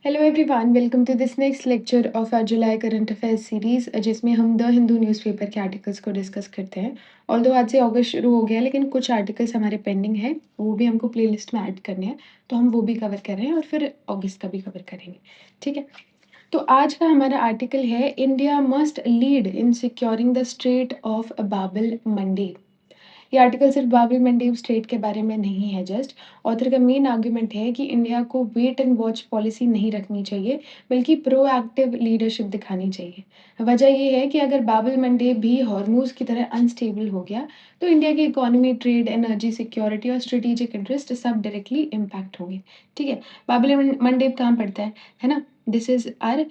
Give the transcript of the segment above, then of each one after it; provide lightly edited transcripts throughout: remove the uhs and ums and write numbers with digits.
Hello everyone, welcome to this next lecture of our July current affairs series जिसमें हम the Hindu newspaper के articles को discuss करते हैं। ऑल्दो आज से अगस्त शुरू हो गया लेकिन कुछ आर्टिकल्स हमारे पेंडिंग है, वो भी हमको प्लेलिस्ट में ऐड करने हैं, तो हम वो भी कवर कर रहे हैं और फिर अगस्त का भी कवर करेंगे। ठीक है, तो आज का हमारा आर्टिकल है India must lead in securing the Strait of Bab el मंडी। ये आर्टिकल सिर्फ बाबरी मंडी स्टेट के बारे में नहीं है। जस्ट ऑथर का मेन आर्गुमेंट है कि इंडिया को वेट एंड वॉच पॉलिसी नहीं रखनी चाहिए, बल्कि प्रोएक्टिव लीडरशिप दिखानी चाहिए। वजह ये है कि अगर बाबल मंडी भी हॉर्मूज की तरह अनस्टेबल हो गया तो इंडिया की इकोनॉमी, ट्रेड, एनर्जी, सिक्योरिटी और स्ट्रेटेजिक इंटरेस्ट सब डायरेक्टली इम्पैक्ट होंगे। ठीक है, बाबल मंडी कहाँ पड़ता है ना? This is our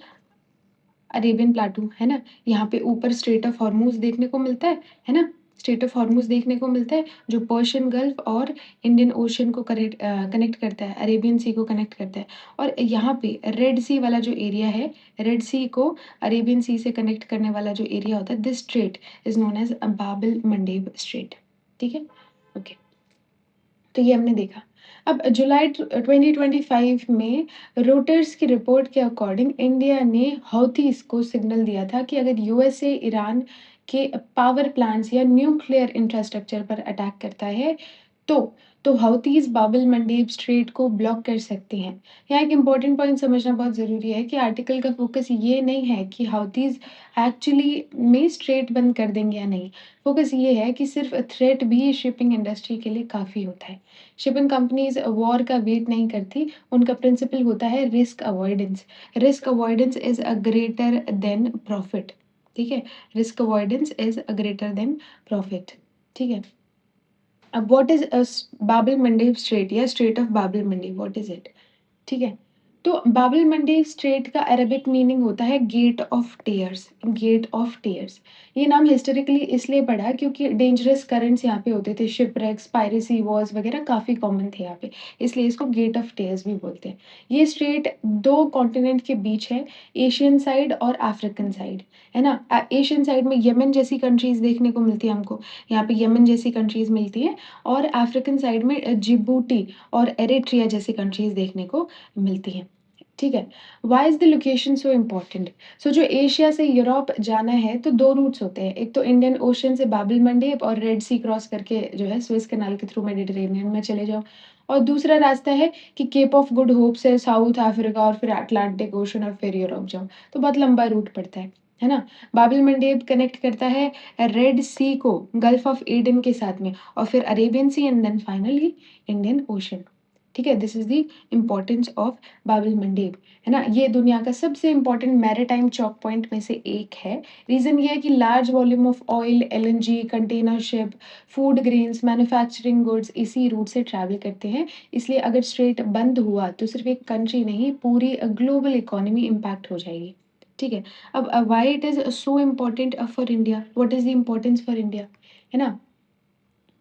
Arabian plateau, है ना? यहाँ पे ऊपर स्ट्रेट ऑफ हॉर्मूज देखने को मिलता है ना? स्ट्रेट ऑफ हॉर्मूज देखने को मिलता है जो पर्शियन गल्फ और इंडियन ओशन को कनेक्ट करता है, अरेबियन सी को कनेक्ट करता है। और यहाँ पे रेड सी वाला जो एरिया है, रेड सी को अरेबियन सी से कनेक्ट करने वाला जो एरिया होता है, this strait is known as Bab el Mandeb strait. ठीक है, ओके, तो ये हमने देखा। अब जुलाई 2025 में रोटर्स की रिपोर्ट के अकॉर्डिंग इंडिया ने हौथीज को सिग्नल दिया था कि अगर यूएसए ईरान के पावर प्लांट्स या न्यूक्लियर इंफ्रास्ट्रक्चर पर अटैक करता है तो हौथीज बाबल मंडीब स्ट्रेट को ब्लॉक कर सकते हैं। यहाँ एक इम्पोर्टेंट पॉइंट समझना बहुत ज़रूरी है कि आर्टिकल का फोकस ये नहीं है कि हौथीज एक्चुअली में स्ट्रेट बंद कर देंगे या नहीं। फोकस ये है कि सिर्फ थ्रेट भी शिपिंग इंडस्ट्री के लिए काफ़ी होता है। शिपिंग कंपनीज वॉर का वेट नहीं करती, उनका प्रिंसिपल होता है risk avoidance. Risk avoidance is a greater than profit. ठीक है, risk avoidance is a greater than profit. ठीक है, अब what is Bab el Mandeb strait या strait of Bab el Mandeb, what is it? ठीक है, तो बाबल मंडी स्ट्रेट का अरबिक मीनिंग होता है gate of tears. Gate of tears, ये नाम हिस्टोरिकली इसलिए पड़ा क्योंकि डेंजरस करंट्स यहाँ पे होते थे, शिपरेक्स, पायरेसी वॉर्स वगैरह काफ़ी कॉमन थे यहाँ पे, इसलिए इसको गेट ऑफ टीयर्स भी बोलते हैं। ये स्ट्रेट दो कॉन्टिनेंट के बीच है, एशियन साइड और अफ्रीकन साइड, है ना? एशियन साइड में यमन जैसी कंट्रीज देखने को मिलती है हमको, यहाँ पे यमन जैसी कंट्रीज मिलती है, और अफ्रीकन साइड में जिबूटी और एरिट्रिया जैसी कंट्रीज देखने को मिलती हैं। ठीक है, why is the location so important? So जो एशिया से यूरोप जाना है तो दो रूट्स होते हैं, एक तो इंडियन ओशन से बाबल मंडेब और रेड सी क्रॉस करके जो है स्विस कनाल के थ्रू मेडिटेरेनियन में चले जाओ, और दूसरा रास्ता है कि केप ऑफ गुड होप से साउथ अफ्रीका और फिर अटलांटिक ओशन और फिर यूरोप जाओ, तो बहुत लंबा रूट पड़ता है ना? बाबल मंडेब कनेक्ट करता है रेड सी को गल्फ ऑफ एडन के साथ में, और फिर Arabian sea and then finally Indian ocean. ठीक है, this is the importance of Bab el Mandeb, है ना? ये दुनिया का सबसे इम्पोर्टेंट मैरीटाइम चौक पॉइंट में से एक है। रीजन ये है कि large volume of oil, LNG, container ship, food grains, manufacturing goods इसी रूट से ट्रैवल करते हैं, इसलिए अगर स्ट्रेट बंद हुआ तो सिर्फ एक कंट्री नहीं, पूरी ग्लोबल इकोनॉमी इम्पैक्ट हो जाएगी। ठीक है, अब why it is so important for India, what is the importance for India, है ना?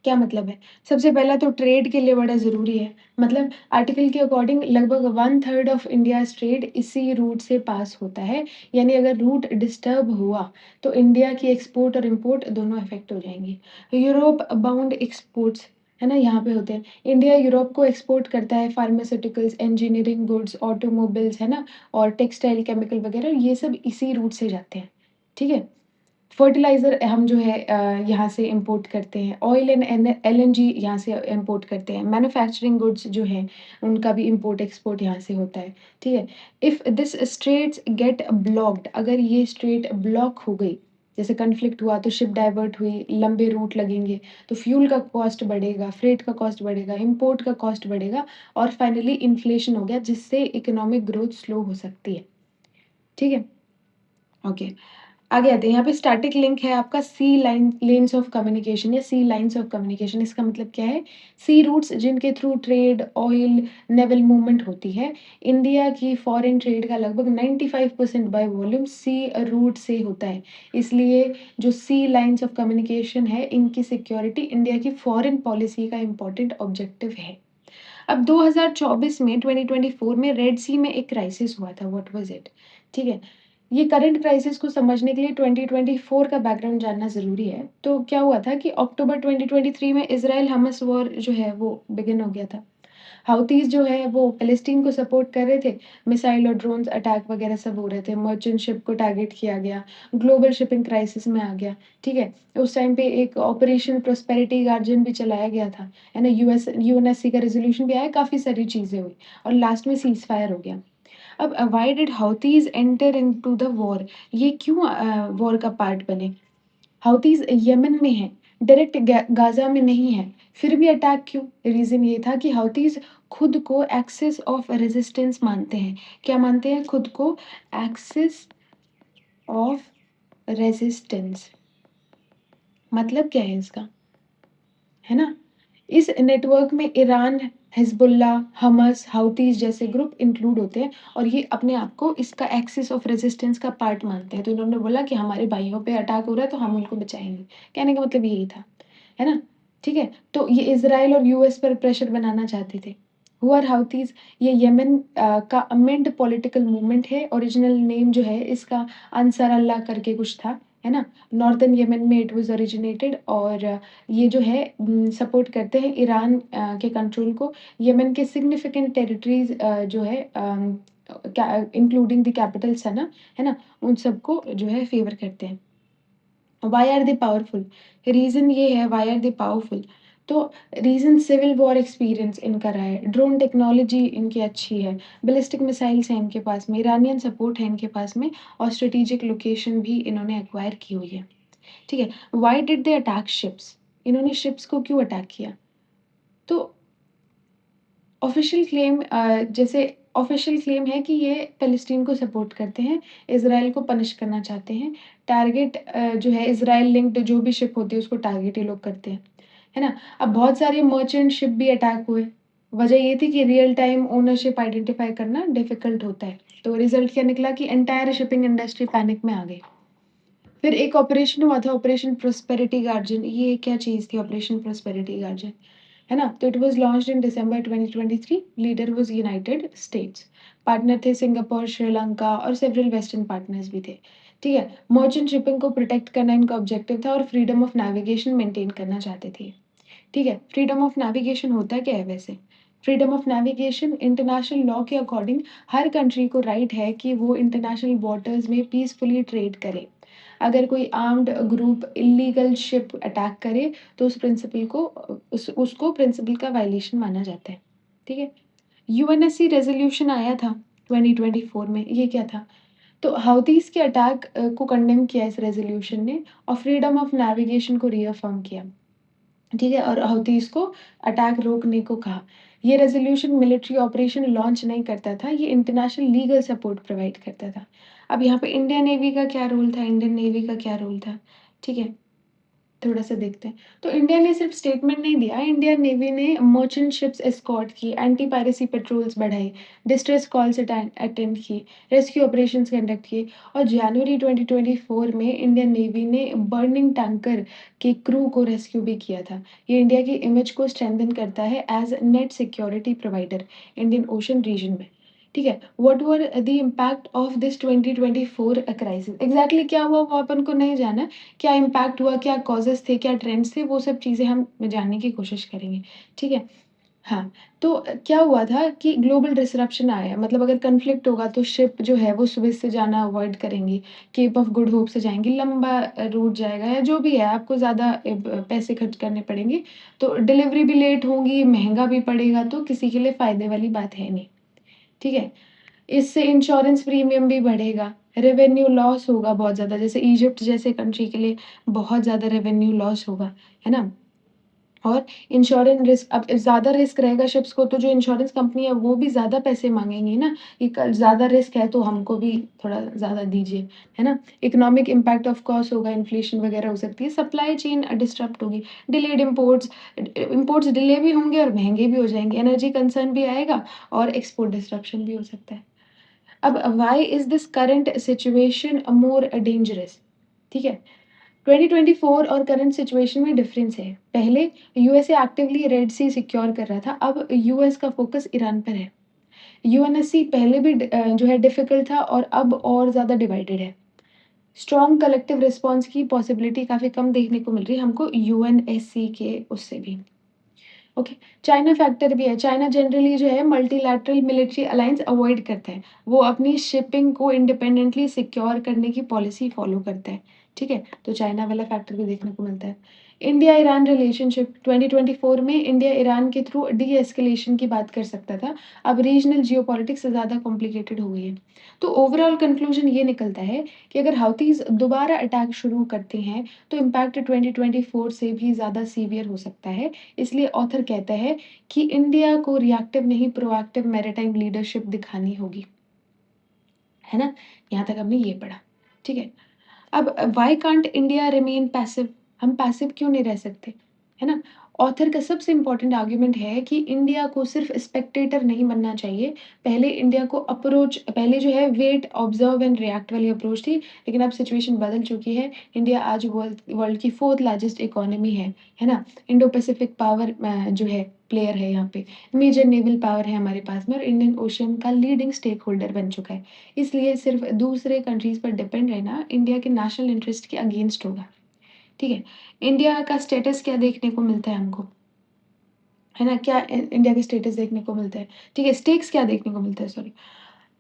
क्या मतलब है? सबसे पहला तो ट्रेड के लिए बड़ा ज़रूरी है। मतलब आर्टिकल के अकॉर्डिंग लगभग 1/3 ऑफ इंडियाज़ ट्रेड इसी रूट से पास होता है। यानी अगर रूट डिस्टर्ब हुआ तो इंडिया की एक्सपोर्ट और इम्पोर्ट दोनों अफ़ेक्ट हो जाएँगी। यूरोप बाउंड एक्सपोर्ट्स, है ना, यहाँ पे होते हैं। इंडिया यूरोप को एक्सपोर्ट करता है फार्मास्यूटिकल्स, इंजीनियरिंग गुड्स, ऑटोमोबाइल्स, है ना? और टेक्सटाइल, केमिकल वगैरह ये सब इसी रूट से जाते हैं। ठीक है? फर्टिलाइज़र हम जो है यहाँ से इम्पोर्ट करते हैं, ऑयल एंड एलएनजी यहाँ से इम्पोर्ट करते हैं, मैन्युफैक्चरिंग गुड्स जो हैं उनका भी इम्पोर्ट एक्सपोर्ट यहाँ से होता है। ठीक है, if this straits get blocked, अगर ये स्ट्रेट ब्लॉक हो गई, जैसे कन्फ्लिक्ट हुआ तो शिप डाइवर्ट हुई, लंबे रूट लगेंगे, तो फ्यूल का कॉस्ट बढ़ेगा, फ्रेट का कॉस्ट बढ़ेगा, इम्पोर्ट का कॉस्ट बढ़ेगा, और फाइनली इन्फ्लेशन हो गया जिससे इकोनॉमिक ग्रोथ स्लो हो सकती है। ठीक है, ओके, आगे आते हैं। यहाँ पे स्टैटिक लिंक है आपका सी लाइन लेन्स ऑफ कम्युनिकेशन या सी लाइन्स ऑफ कम्युनिकेशन। इसका मतलब क्या है? सी रूट्स जिनके through trade, oil, naval movement होती है। इंडिया की फॉरेन ट्रेड का लगभग 95% बाय वॉल्यूम सी रूट से होता है, इसलिए जो सी लाइन्स ऑफ कम्युनिकेशन है इनकी सिक्योरिटी इंडिया की फॉरेन पॉलिसी का इम्पोर्टेंट ऑब्जेक्टिव है। अब 2024 में 2024 में रेड सी में एक क्राइसिस हुआ था, व्हाट वाज इट? ठीक है, ये करंट क्राइसिस को समझने के लिए 2024 का बैकग्राउंड जानना ज़रूरी है। तो क्या हुआ था कि अक्टूबर 2023 में इज़राइल हमास वॉर जो है वो बिगिन हो गया था। हाउथीज़ जो है वो पैलेस्टीन को सपोर्ट कर रहे थे, मिसाइल और ड्रोन्स अटैक वगैरह सब हो रहे थे, मर्चेंट शिप को टारगेट किया गया, ग्लोबल शिपिंग क्राइसिस में आ गया, ठीक है? उस टाइम पे एक ऑपरेशन प्रॉस्पेरिटी गार्जियन भी चलाया गया था, है ना? यूएनएससी का रिज़ोल्यूशन भी आया, काफ़ी सारी चीज़ें हुई और लास्ट में सीज़ फायर हो गया। अब why did Houthis enter into the war? ये क्यों वॉर का पार्ट बने? हाउथीज़ यमन में हैं, डायरेक्ट गाज़ा में नहीं है, फिर भी अटैक क्यों? रीज़न ये था कि हाउथीज़ खुद को एक्सिस ऑफ रेज़िस्टेंस मानते हैं। क्या मानते हैं खुद को? Axis of resistance. मतलब क्या है इसका? है ना? इस नेटवर्क में ईरान, हिज़्बुल्लाह, हमास, हाउथीज़ जैसे ग्रुप इंक्लूड होते हैं और ये अपने आप को इसका एक्सिस ऑफ रेज़िस्टेंस का पार्ट मानते हैं। तो इन्होंने बोला कि हमारे भाइयों पे अटैक हो रहा है तो हम उनको बचाएँगे। कहने का मतलब यही था, है ना? ठीक है? तो ये इज़राइल और यूएस पर प्रेशर बनाना चाहते थे। Who are Houthis? ये यमन का अमेंड पॉलिटिकल मूवमेंट है। ओरिजिनल नेम जो है इसका अंसार अल्लाह करके कुछ था, है ना? नॉर्दर्न यमन में इट वाज़ ओरिजिनेटेड और ये जो है सपोर्ट करते हैं ईरान के कंट्रोल को। यमन के सिग्निफिकेंट टेरिटरीज़ जो है क्या इंक्लूडिंग द कैपिटल सना, है ना? उन सबको जो है फ़ेवर करते हैं। Why are they powerful? Reason ये है व्हाई आर दे पावरफुल? तो रीज़न सिविल वॉर एक्सपीरियंस इनका रहा है, ड्रोन टेक्नोलॉजी इनकी अच्छी है, बैलिस्टिक मिसाइल्स हैं इनके पास में, ईरानियन सपोर्ट है इनके पास में और स्ट्रेटेजिक लोकेशन भी इन्होंने एक्वायर की हुई है। ठीक है? Why did they attack ships? इन्होंने शिप्स को क्यों अटैक किया? तो ऑफ़िशियल क्लेम जैसे ऑफ़िशियल क्लेम है कि ये पैलेस्टीन को सपोर्ट करते हैं, इज़राइल को पनिश करना चाहते हैं। टारगेट जो है इज़राइल लिंक्ड जो भी शिप होती है उसको टारगेट ये लोग करते हैं, है ना? अब बहुत सारे मर्चेंट शिप भी अटैक हुए। वजह ये थी कि रियल टाइम ओनरशिप आइडेंटिफ़ाई करना डिफ़िकल्ट होता है। तो रिज़ल्ट क्या निकला कि एंटायर शिपिंग इंडस्ट्री पैनिक में आ गई। फिर एक ऑपरेशन हुआ था ऑपरेशन प्रॉस्पेरिटी गार्जियन। ये क्या चीज़ थी ऑपरेशन प्रॉस्पेरिटी गार्जियन? है ना? तो it was launched in December 2023। Leader was United states. Partner थे सिंगापुर, श्रीलंका और सेवरल वेस्टर्न पार्टनर्स भी थे। ठीक है? मर्चेंट शिपिंग को प्रोटेक्ट करना इनका ऑब्जेक्टिव था और फ्रीडम ऑफ नेविगेशन मेंटेन करना चाहते थे। ठीक है? फ्रीडम ऑफ नेविगेशन होता क्या है वैसे? Freedom of navigation international law के अकॉर्डिंग हर कंट्री को राइट है कि वो इंटरनेशनल वाटर्स में पीसफुली ट्रेड करे। अगर कोई armed group illegal ship attack करे तो उस प्रिंसिपल को उसको प्रिंसिपल का वायलेशन माना जाता है। ठीक है? यूएनएससी रेज़ोल्यूशन आया था 2024 में, ये क्या था? तो हाउथीज़ के अटैक को कंडेम किया इस रेज़ोल्यूशन ने और फ्रीडम ऑफ नेविगेशन को रीअफ़र्म किया। ठीक है? और हाउथीज़ को अटैक रोकने को कहा। ये रेज़ोल्यूशन मिलिट्री ऑपरेशन लॉन्च नहीं करता था, ये इंटरनेशनल लीगल सपोर्ट प्रोवाइड करता था। अब यहाँ पे इंडियन नेवी का क्या रोल था? इंडियन नेवी का क्या रोल था? ठीक है? थोड़ा-सा देखते हैं। तो इंडिया ने सिर्फ़ स्टेटमेंट नहीं दिया, इंडियन नेवी ने मर्चेंट शिप्स एस्कॉर्ट की, एंटी पायरेसी पेट्रोल्स बढ़ाई, डिस्ट्रेस कॉल्स अटेंड की, रेस्क्यू ऑपरेशंस कंडक्ट किए और जनवरी 2024 में इंडियन नेवी ने बर्निंग टैंकर के क्रू को रेस्क्यू भी किया था। ये इंडिया की इमेज को स्ट्रेंथन करता है as net security provider Indian ocean region में। ठीक है? What were the impact of this 2024 crisis? Exactly क्या हुआ वो अपन को नहीं जाना, क्या इम्पैक्ट हुआ, क्या कॉज़ेज़ थे, क्या ट्रेंड्स थे, वो सब चीज़ें हम जानने की कोशिश करेंगे, ठीक है? हाँ, तो क्या हुआ था कि ग्लोबल डिसरप्शन आया, मतलब अगर कॉन्फ्लिक्ट होगा तो शिप जो है वो सुएज़ से जाना अवॉइड करेंगी, केप ऑफ गुड होप से जाएँगी, लंबा रूट जाएगा या जो भी है आपको ज़्यादा पैसे खर्च करने पड़ेंगे, तो डिलीवरी भी लेट होंगी, महँगा भी पड़ेगा, तो किसी के लिए फ़ायदे वाली बात है नहीं, ठीक है? इससे इंश्योरेंस प्रीमियम भी बढ़ेगा, रेवेन्यू लॉस होगा बहुत ज़्यादा, जैसे इजिप्ट जैसे कंट्री के लिए बहुत ज़्यादा रेवेन्यू लॉस होगा, है ना? और इंश्योरेंस रिस्क, अब ज़्यादा रिस्क रहेगा शिप्स को तो जो इंश्योरेंस कंपनी है वो भी ज़्यादा पैसे माँगेंगी ना, कि कल ज़्यादा रिस्क है तो हमको भी थोड़ा ज़्यादा दीजिए, है ना? इकोनॉमिक इम्पैक्ट ऑफ कोर्स होगा, इन्फ्लेशन वगैरह हो सकती है, सप्लाई चेन डिस्टर्ब्ड होगी, डिलेड इम्पोर्ट्स डिले भी होंगे और महँगे भी हो जाएँगे, एनर्जी कंसर्न भी आएगा और एक्सपोर्ट डिस्रप्शन भी हो सकता है। अब why is this current situation more dangerous? ठीक है? 2024 और करंट सिचुएशन में डिफरेंस है। पहले यूएसए एक्टिवली रेड सी सिक्योर कर रहा था, अब यूएस का फोकस ईरान पर है। यूएनएससी पहले भी जो है डिफिकल्ट था और अब और ज़्यादा डिवाइडेड है। स्ट्रॉन्ग कलेक्टिव रिस्पॉन्स की पॉसिबिलिटी काफ़ी कम देखने को मिल रही है हमको यूएनएससी के उससे भी। ओके, चाइना फैक्टर भी है। चाइना जनरली जो है मल्टीलैटरल मिलिट्री अलायंस अवॉइड करता है। वो अपनी शिपिंग को इंडिपेंडेंटली सिक्योर करने की पॉलिसी फॉलो करता है, ठीक है? तो चाइना वाला फैक्टर भी देखने को मिलता है। इंडिया ईरान रिलेशनशिप 2024 में इंडिया ईरान के थ्रू डी-एस्केलेशन की बात कर सकता था। अब रीजनल जियोपॉलिटिक्स ज़्यादा कॉम्प्लिकेटेड हो गई है। तो ओवरऑल कंक्लूजन ये निकलता है कि अगर हाउथीज़ दोबारा अटैक शुरू करते हैं, तो इम्पैक्ट 2024 से भी ज़्यादा सीवियर हो सकता है। इसलिए ऑथर कहता है कि इंडिया को रिएक्टिव नहीं प्रोएक्टिव मैरीटाइम लीडरशिप दिखानी होगी, है ना? यहाँ तक हमने ये पढ़ा, ठीक है? अब why can't India remain passive? हम पैसिव क्यों नहीं रह सकते, है ना? ऑथर का सबसे इम्पोर्टेंट आर्गुमेंट है कि इंडिया को सिर्फ स्पेक्टेटर नहीं बनना चाहिए। पहले जो है वेट, ऑब्जर्व एंड रिएक्ट वाली अप्रोच थी, लेकिन अब सिचुएशन बदल चुकी है। इंडिया आज वर्ल्ड वर्ल्ड की 4th लार्जेस्ट इकोनॉमी है ना? इंडो पैसिफिक पावर जो है प्लेयर है यहाँ पे। मेजर नेवल पावर है हमारे पास में और इंडियन ओशन का लीडिंग स्टेक होल्डर बन चुका है। इसलिए सिर्फ दूसरे कंट्रीज़ पर डिपेंड रहना इंडिया के नेशनल इंटरेस्ट के अगेंस्ट होगा, ठीक है? इंडिया का स्टेटस क्या देखने को मिलता है हमको, है ना? क्या इंडिया का स्टेटस देखने को मिलता है, ठीक है? स्टेक्स क्या देखने को मिलता है, सॉरी,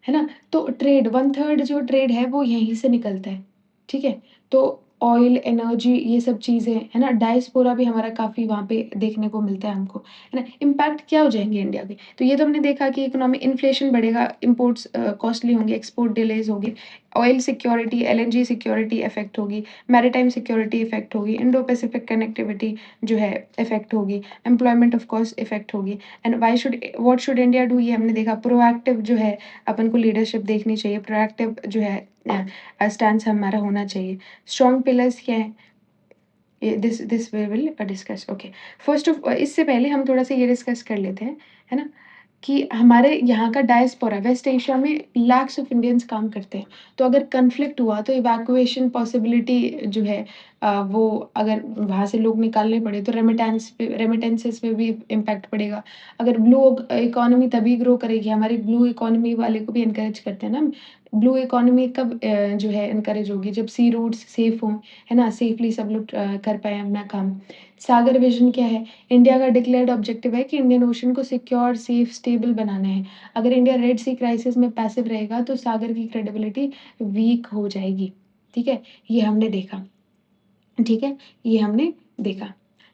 है ना? तो ट्रेड 1/3 जो ट्रेड है वो यहीं से निकलता है, ठीक है? तो ऑयल, एनर्जी ये सब चीज़ें, है ना? डायस्पोरा भी हमारा काफ़ी वहाँ पे देखने को मिलता है हमको, है ना? इम्पैक्ट क्या हो जाएँगे इंडिया के? तो ये तो हमने देखा कि इकोनॉमी इन्फ्लेशन बढ़ेगा, इम्पोर्ट्स कॉस्टली होंगे, एक्सपोर्ट डिलेज़ होगी, oil security, LNG security effect होगी, मैरीटाइम सिक्योरिटी इफ़ेक्ट होगी, इंडो पैसिफिक कनेक्टिविटी जो है इफ़ेक्ट होगी, एम्प्लॉयमेंट ऑफ कोर्स इफ़ेक्ट होगी and what should India do? ये हमने देखा। प्रोएक्टिव जो है अपन को लीडरशिप देखनी चाहिए, प्रोएक्टिव जो है स्टैंस हमारा होना चाहिए। स्ट्रॉन्ग पिलर्स क्या हैं? ये this we will discuss, okay. इससे पहले हम थोड़ा-सा ये डिस्कस कर लेते हैं, है ना? कि हमारे यहाँ का डायस्पोरा वेस्ट एशिया में लैक्स ऑफ इंडियंस काम करते हैं। तो अगर कॉन्फ्लिक्ट हुआ तो इवैक्यूएशन पॉसिबिलिटी जो है वो अगर वहाँ से लोग निकालने पड़े तो रेमिटेंसेस पे भी इम्पैक्ट पड़ेगा। अगर ब्लू इकोनॉमी तभी ग्रो करेगी, हमारी ब्लू इकोनॉमी वाले को भी एनकरेज करते हैं ना हम। ब्लू इकोनॉमी कब जो है एनकरेज होगी जब सी रूट्स सेफ हों, है ना? सेफली सब लोग कर पाएँ अपना काम। सागर विज़न क्या है? इंडिया का डिक्लेयर्ड ऑब्जेक्टिव है कि इंडियन ओशन को सिक्योर, सेफ, स्टेबल बनाना है। अगर इंडिया रेड सी क्राइसिस में पैसिव रहेगा तो सागर की क्रेडिबिलिटी वीक हो जाएगी, ठीक है? ये हमने देखा, ठीक है? ये हमने देखा।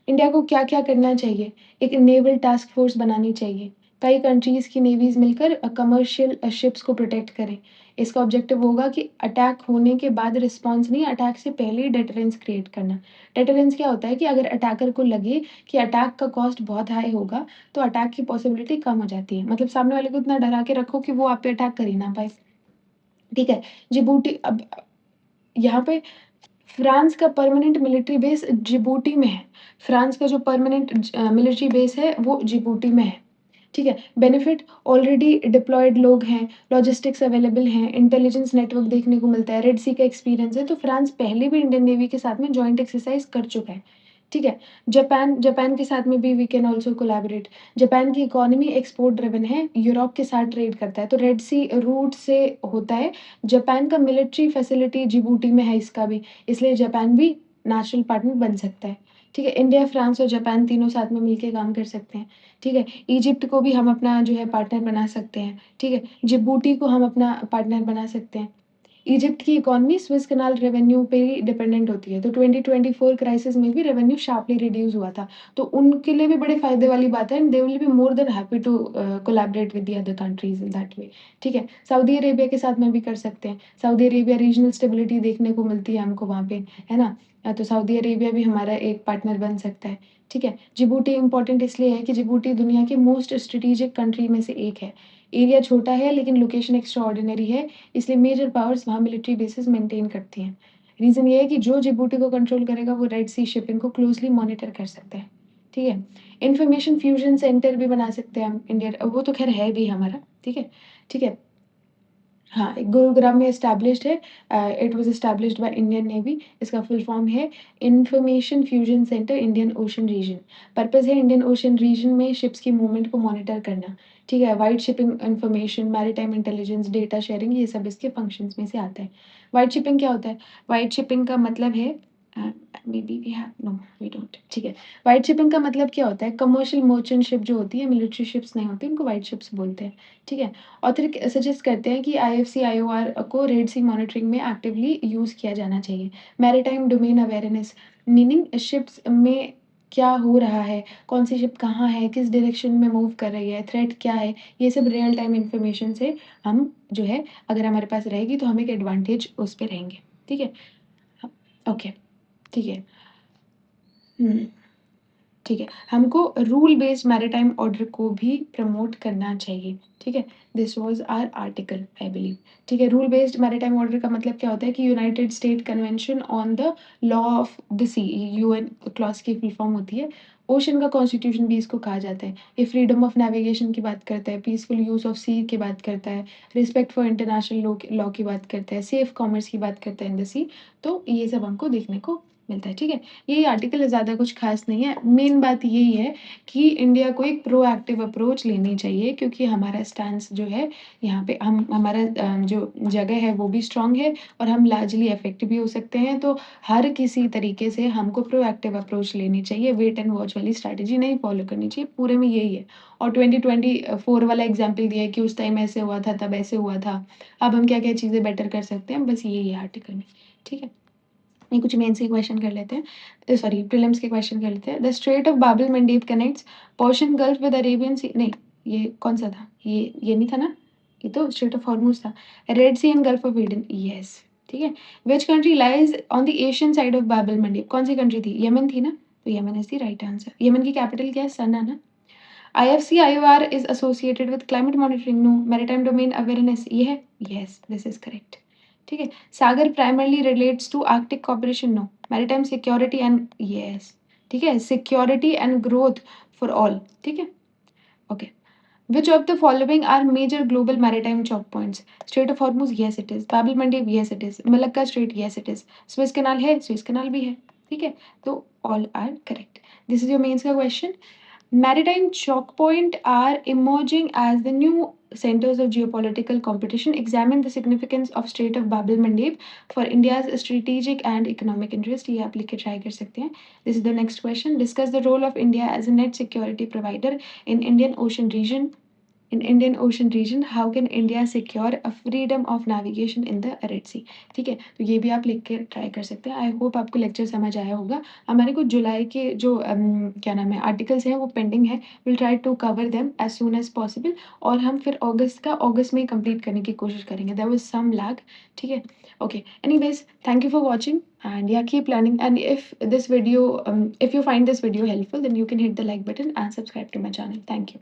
इंडिया को क्या-क्या करना चाहिए? एक नेवल टास्क फोर्स बनानी चाहिए। कई कंट्रीज़ की नेवीज़ मिलकर कमर्शियल शिप्स को प्रोटेक्ट करें। इसका ऑब्जेक्टिव होगा कि अटैक होने के बाद रिस्पॉन्स नहीं, अटैक से पहले ही डेटरेंस क्रिएट करना। डेटरेंस क्या होता है कि अगर अटैकर को लगे कि अटैक का कॉस्ट बहुत हाई होगा, तो अटैक की पॉसिबिलिटी कम हो जाती है। मतलब सामने वाले को इतना डरा के रखो कि वो आप पे अटैक कर ही ना पाए, ठीक है? जिबूटी अब यहाँ पे फ्रांस का परमानेंट मिलिट्री बेस जिबूटी में है। फ्रांस का जो परमानेंट मिलिट्री बेस है वो जिबूटी में है, ठीक है? बेनिफिट ऑलरेडी डिप्लॉयड लोग हैं, लॉजिस्टिक्स अवेलेबल हैं, इंटेलिजेंस नेटवर्क देखने को मिलता है, रेड सी का एक्सपीरियंस है, तो फ्रांस पहले भी इंडियन नेवी के साथ में जॉइंट एक्सरसाइज कर चुका है, ठीक है? जापान के साथ में भी we can also collaborate. Japan की इकोनॉमी एक्सपोर्ट ड्रिवन है, यूरोप के साथ ट्रेड करता है, तो रेड सी रूट से होता है। जापान का मिलिट्री फैसिलिटी जिबूटी में है इसका भी, इसलिए जापान भी नेचुरल पार्टनर बन सकता है, ठीक है? इंडिया, फ्रांस और जापान तीनों साथ में मिलके काम कर सकते हैं, ठीक है? इजिप्ट को भी हम अपना जो है पार्टनर बना सकते हैं, ठीक है? जिबूटी को हम अपना पार्टनर बना सकते हैं। इजिप्ट की इकोनॉमी स्विस कैनाल रेवेन्यू पे ही डिपेंडेंट होती है, तो 2024 क्राइसिस में भी रेवेन्यू शार्पली रिड्यूस हुआ था, तो उनके लिए भी बड़े फ़ायदे वाली बात है and they will be more than happy to collaborate with the other countries in that way, ठीक है? सऊदी अरेबिया के साथ में भी कर सकते हैं। सऊदी अरेबिया रीजनल स्टेबिलिटी देखने को मिलती है हमको वहाँ पे, है ना? तो सऊदी अरेबिया भी हमारा एक पार्टनर बन सकता है, ठीक है? जिबूटी इम्पोर्टेंट इसलिए है कि जिबूटी दुनिया के मोस्ट स्ट्रेटेजिक कंट्री में से एक है। एरिया छोटा है लेकिन लोकेशन एक्स्ट्राऑर्डिनरी है, इसलिए मेजर पावर्स वहाँ मिलिट्री बेसेस मेंटेन करती हैं। रीज़न ये है कि जो जिबूटी को कंट्रोल करेगा वो रेड सी शिपिंग को क्लोज़ली मॉनिटर कर सकता है, ठीक है? इन्फॉर्मेशन फ्यूज़न सेंटर भी बना सकते हैं हम इंडिया, वो तो ख़ैर है भी हमारा, ठीक है? ठीक है। हाँ, गुरुग्राम में एस्टैब्लिश्ड है। It was established by Indian navy. इसका फुल फॉर्म है information fusion centre Indian ocean region. Purpose है इंडियन ओशन रीजन में शिप्स की मूवमेंट को मॉनिटर करना, ठीक है? Wide shipping information, maritime intelligence, data sharing ये सब इसके फंक्शंस में से आता है। वाइड शिपिंग क्या होता है? वाइड शिपिंग का मतलब है maybe we have, no we don't, ठीक है। व्हाइट शिपिंग का मतलब क्या होता है? कमर्शियल मर्चेंट शिप जो होती है, मिलिट्री शिप्स नहीं होती, उनको व्हाइट शिप्स बोलते हैं, ठीक है। ऑथर सजेस्ट करते हैं कि आईएफसी आईओआर को रेड सी मॉनिटरिंग में एक्टिवली यूज़ किया जाना चाहिए। Maritime domain awareness, meaning ships में क्या हो रहा है, कौन सी शिप कहाँ है, किस डायरेक्शन में मूव कर रही है, थ्रेट क्या है, ये सब रियल टाइम इन्फॉर्मेशन से हम जो है, अगर हमारे पास रहेगी तो हम एक एडवांटेज उस पे रहेंगे, ठीक है। ओके, ठीक है। हुँ, ठीक है। हमको रूल बेस्ड मैरीटाइम ऑर्डर को भी प्रमोट करना चाहिए, ठीक है। This was our article I believe, ठीक है। रूल बेस्ड मैरीटाइम ऑर्डर का मतलब क्या होता है कि United State convention on the law of the sea, UN clause की फुल फॉर्म होती है। ओशन का कॉन्स्टिट्यूशन भी इसको कहा जाता है। ये फ्रीडम ऑफ नेविगेशन की बात करता है, पीसफुल यूज़ ऑफ सी की बात करता है, रिस्पेक्ट फॉर इंटरनेशनल लॉ की बात करता है, सेफ कॉमर्स की बात करता है इन द सी। तो ये सब हमको देखने को मिलता है, ठीक है। ये आर्टिकल ज़्यादा कुछ ख़ास नहीं है। मेन बात यही है कि इंडिया को एक प्रोएक्टिव अप्रोच लेनी चाहिए, क्योंकि हमारा स्टैंस जो है यहाँ पे, हम हमारा जो जगह है वो भी स्ट्रॉन्ग है और हम लार्जली अफ़ेक्ट भी हो सकते हैं। तो हर किसी तरीके से हमको प्रोएक्टिव अप्रोच लेनी चाहिए, वेट एंड वॉच वाली स्ट्रैटेजी नहीं फ़ॉलो करनी चाहिए, पूरे में यही है। और 2024 वाला एग्ज़ाम्पल दिया है कि उस टाइम ऐसे हुआ था, तब ऐसे हुआ था। अब हम क्या-क्या चीज़ें बेटर कर सकते हैं, बस यही है आर्टिकल में, ठीक है। ये कुछ मेंस के क्वेश्चन कर लेते हैं, सॉरी प्रीलिम्स के क्वेश्चन कर लेते हैं। The Strait of Bab el Mandeb connects Persian Gulf with Arabian Sea, नहीं, ये कौन-सा था? ये नहीं था ना? ये तो स्ट्रेट ऑफ हॉर्मुज़ था। Red Sea and Gulf of Aden, yes, ठीक है। Which country lies on the Asian side of Bab el Mandeb, कौन-सी कंट्री थी? यमन थी ना? तो Yemen is the right answer. Yemen की कैपिटल क्या है? सना ना? IFC IOR is associated with climate monitoring, no. Maritime domain awareness, ये है? Yes, this is correct. ठीक है। सागर primarily relates to Arctic cooperation, no. Maritime security and yes, ठीक है। Security and growth for all, ठीक है। Okay. Which of the following are major global maritime choke points? Strait of Hormuz, yes it is. Bab el Mandeb, yes it is. Malacca Strait, yes it is. Suez Canal है, Suez Canal भी है, ठीक है। तो all are correct. This is your mains का question. Maritime choke point are emerging as the new centers of geopolitical competition. Examine the significance of Strait of Bab el Mandeb for India's strategic and economic interest. ये आप लिख के try कर सकते हैं. This is the next question. Discuss the role of India as a net security provider in Indian Ocean region. In Indian Ocean region, how can India secure a freedom of navigation in the Red Sea? ठीक है, तो ये भी आप लिख के try कर सकते हैं। आई होप आपको लेक्चर समझ आया होगा। हमारे कुछ जुलाई के जो क्या नाम है आर्टिकल्स हैं वो पेंडिंग है, will try to cover them as soon as possible, और हम फिर अगस्त में ही कंप्लीट करने की कोशिश करेंगे। देयर वाज सम लैग, ठीक है। Okay, anyways thank you for watching and yeah, keep learning. And if you find this video helpful, then you can hit the like button and subscribe to my channel. Thank you.